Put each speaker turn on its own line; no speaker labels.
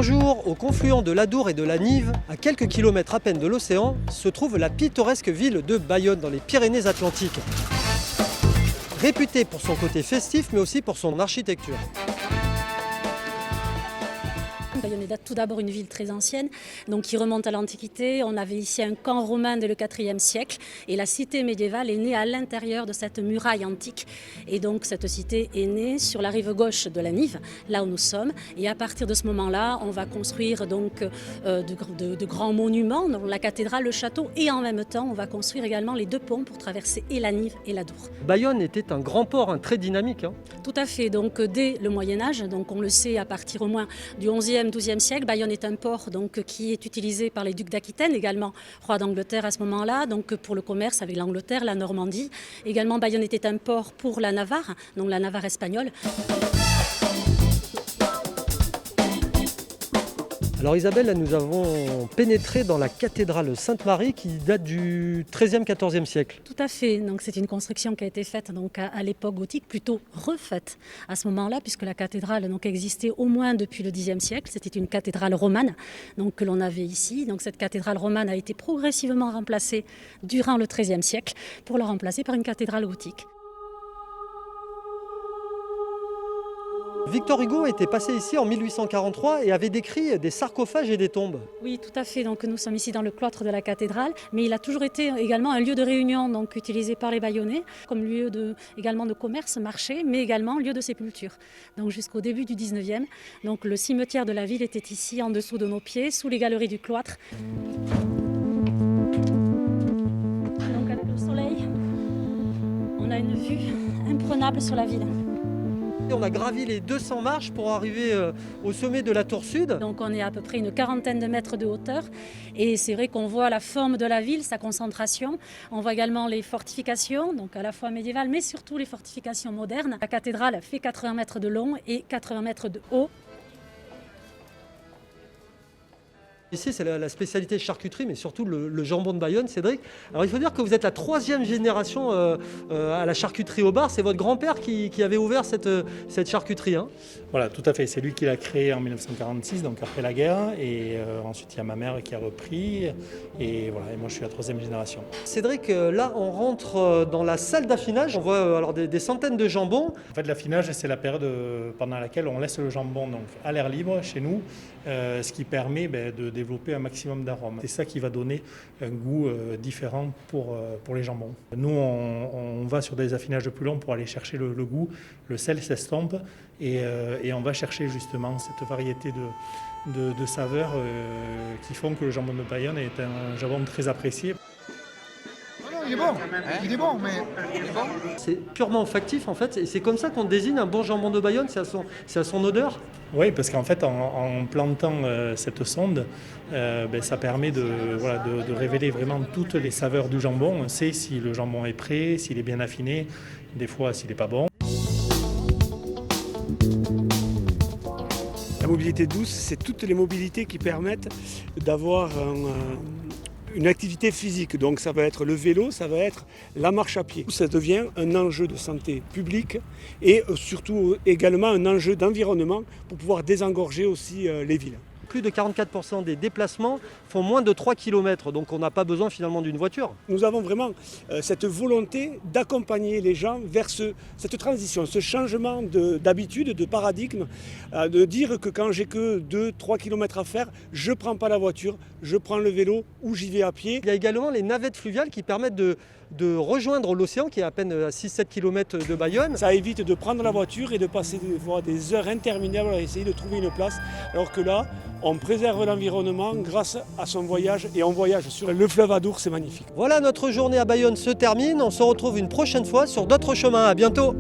Bonjour, au confluent de l'Adour et de la Nive, à quelques kilomètres à peine de l'océan, se trouve la pittoresque ville de Bayonne dans les Pyrénées-Atlantiques. Réputée pour son côté festif mais aussi pour son architecture.
Bayonne est tout d'abord une ville très ancienne, donc qui remonte à l'Antiquité. On avait ici un camp romain dès le IVe siècle et la cité médiévale est née à l'intérieur de cette muraille antique. Et donc cette cité est née sur la rive gauche de la Nive, là où nous sommes. Et à partir de ce moment-là, on va construire donc de grands monuments, donc la cathédrale, le château, et en même temps, on va construire également les deux ponts pour traverser et la Nive et l'Adour.
Bayonne était un grand port, très dynamique.
Tout à fait. Donc dès le Moyen-Âge, donc on le sait à partir au moins du XIe, XIIe siècle, Bayonne est un port donc, qui est utilisé par les ducs d'Aquitaine, également roi d'Angleterre à ce moment-là, donc pour le commerce avec l'Angleterre, la Normandie. Également, Bayonne était un port pour la Navarre, donc la Navarre espagnole.
Alors Isabelle, là, nous avons pénétré dans la cathédrale Sainte-Marie qui date du XIIIe, XIVe siècle.
Tout à fait, donc c'est une construction qui a été faite donc, à l'époque gothique, plutôt refaite à ce moment-là, puisque la cathédrale donc, existait au moins depuis le Xe siècle. C'était une cathédrale romane donc, que l'on avait ici. Donc, cette cathédrale romane a été progressivement remplacée durant le XIIIe siècle pour la remplacer par une cathédrale gothique.
Victor Hugo était passé ici en 1843 et avait décrit des sarcophages et des tombes.
Oui, tout à fait. Donc, nous sommes ici dans le cloître de la cathédrale, mais il a toujours été également un lieu de réunion donc, utilisé par les Bayonnais, comme lieu également de commerce, marché, mais également lieu de sépulture. Donc jusqu'au début du 19e, donc, le cimetière de la ville était ici en dessous de nos pieds, sous les galeries du cloître. Donc avec le soleil, on a une vue imprenable sur la ville.
On a gravi les 200 marches pour arriver au sommet de la tour sud.
Donc on est à peu près une quarantaine de mètres de hauteur et c'est vrai qu'on voit la forme de la ville, sa concentration. On voit également les fortifications, donc à la fois médiévales mais surtout les fortifications modernes. La cathédrale fait 80 mètres de long et 80 mètres de haut.
Ici, c'est la spécialité charcuterie, mais surtout le jambon de Bayonne, Cédric. Alors, il faut dire que vous êtes la 3e génération à la charcuterie au bar. C'est votre grand-père qui avait ouvert cette charcuterie.
Voilà, tout à fait. C'est lui qui l'a créé en 1946, donc après la guerre. Et ensuite, il y a ma mère qui a repris. Et voilà, et moi, je suis la 3e génération.
Cédric, là, on rentre dans la salle d'affinage. On voit alors des centaines de jambons.
En fait, l'affinage, c'est la période pendant laquelle on laisse le jambon donc, à l'air libre chez nous, ce qui permet de développer un maximum d'arômes. C'est ça qui va donner un goût différent pour les jambons. Nous, on va sur des affinages plus longs pour aller chercher le goût. Le sel s'estompe et on va chercher justement cette variété de saveurs qui font que le jambon de Bayonne est un jambon très apprécié.
Il est bon, il est bon, mais il est bon.
C'est purement olfactif en fait, et c'est comme ça qu'on désigne un bon jambon de Bayonne, c'est à son odeur.
Oui, parce qu'en fait, en plantant cette sonde, ça permet de révéler vraiment toutes les saveurs du jambon. On sait si le jambon est prêt, s'il est bien affiné, des fois s'il n'est pas bon.
La mobilité douce, c'est toutes les mobilités qui permettent d'avoir une activité physique. Donc ça va être le vélo, ça va être la marche à pied. Ça devient un enjeu de santé publique et surtout également un enjeu d'environnement pour pouvoir désengorger aussi les villes.
Plus de 44% des déplacements font moins de 3 km, donc on n'a pas besoin finalement d'une voiture.
Nous avons vraiment cette volonté d'accompagner les gens vers cette transition, ce changement d'habitude, de paradigme, de dire que quand j'ai que 2-3 km à faire, je ne prends pas la voiture, je prends le vélo ou j'y vais à pied.
Il y a également les navettes fluviales qui permettent de rejoindre l'océan qui est à peine à 6-7 km de Bayonne.
Ça évite de prendre la voiture et de passer des heures interminables à essayer de trouver une place, alors que là, on préserve l'environnement grâce à son voyage et on voyage sur le fleuve Adour, c'est magnifique.
Voilà, notre journée à Bayonne se termine. On se retrouve une prochaine fois sur d'autres chemins. À bientôt.